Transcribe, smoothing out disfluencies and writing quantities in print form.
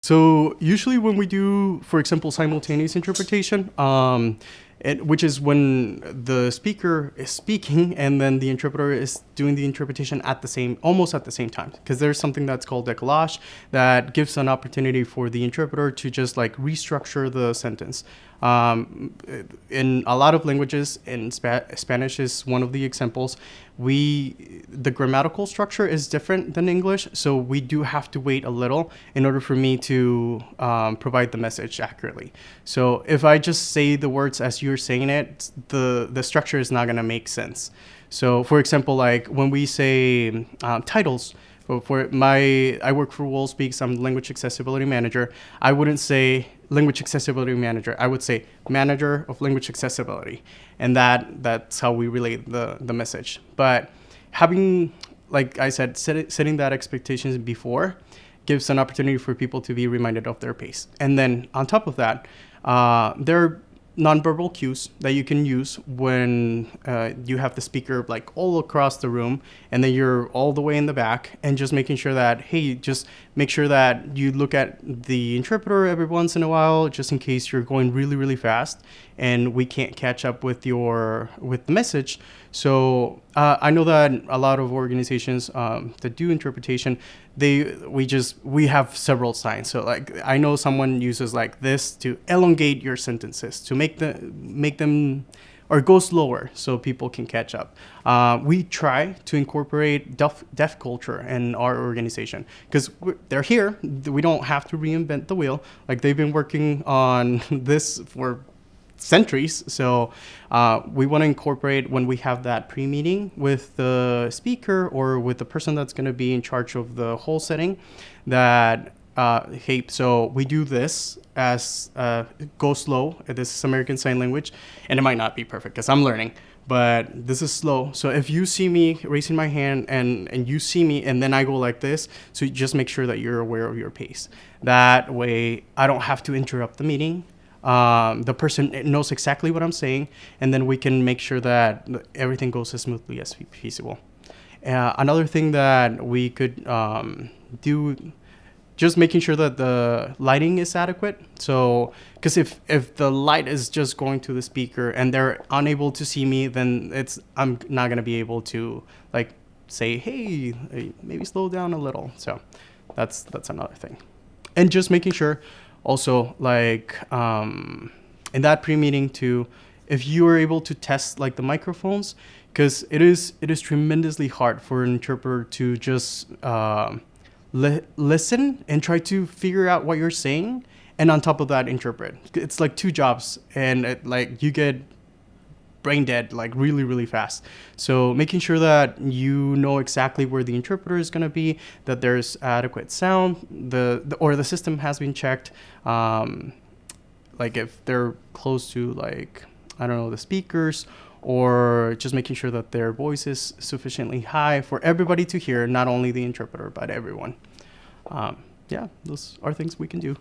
So usually when we do, for example, simultaneous interpretation, which is when the speaker is speaking and then the interpreter is doing the interpretation almost at the same time, because there's something that's called décollage that gives an opportunity for the interpreter to just like restructure the sentence. In a lot of languages, in Spanish is one of the examples, the grammatical structure is different than English, so we do have to wait a little in order for me to provide the message accurately. So if I just say the words as you're saying it, the structure is not going to make sense. So for example, like when we say titles, I work for WorldSpeaks, I'm language accessibility manager. I wouldn't say language accessibility manager. I would say manager of language accessibility. And that's how we relay the message. But having, like I said, setting that expectations before gives an opportunity for people to be reminded of their pace. And then on top of that, there are nonverbal cues that you can use when you have the speaker like all across the room and then you're all the way in the back, and just making sure that, hey, just make sure that you look at the interpreter every once in a while, just in case you're going really, really fast and we can't catch up with the message. So I know that a lot of organizations that do interpretation, we have several signs. So like I know someone uses like this to elongate your sentences, to make them or go slower so people can catch up. We try to incorporate deaf culture in our organization because they're here. We don't have to reinvent the wheel. Like they've been working on this for centuries. So we want to incorporate, when we have that pre-meeting with the speaker or with the person that's going to be in charge of the whole setting, that hey, so we do this as go slow. This is American Sign Language, and it might not be perfect because I'm learning, but this is slow. So if you see me raising my hand and you see me and then I go like this, so you just make sure that you're aware of your pace. That way I don't have to interrupt the meeting. The person knows exactly what I'm saying, and then we can make sure that everything goes as smoothly as feasible. Another thing that we could do, just making sure that the lighting is adequate. So, because if the light is just going to the speaker and they're unable to see me, then I'm not gonna be able to like say, hey, maybe slow down a little. So that's another thing. And just making sure also, like in that pre-meeting too, if you are able to test like the microphones, because it is tremendously hard for an interpreter to just listen and try to figure out what you're saying, and on top of that interpret. It's like two jobs, and like you get brain dead like really, really fast. So making sure that you know exactly where the interpreter is going to be, that there's adequate sound, the system has been checked, like if they're close to, like, I don't know, the speakers, or just making sure that their voice is sufficiently high for everybody to hear, not only the interpreter but everyone. Yeah, those are things we can do.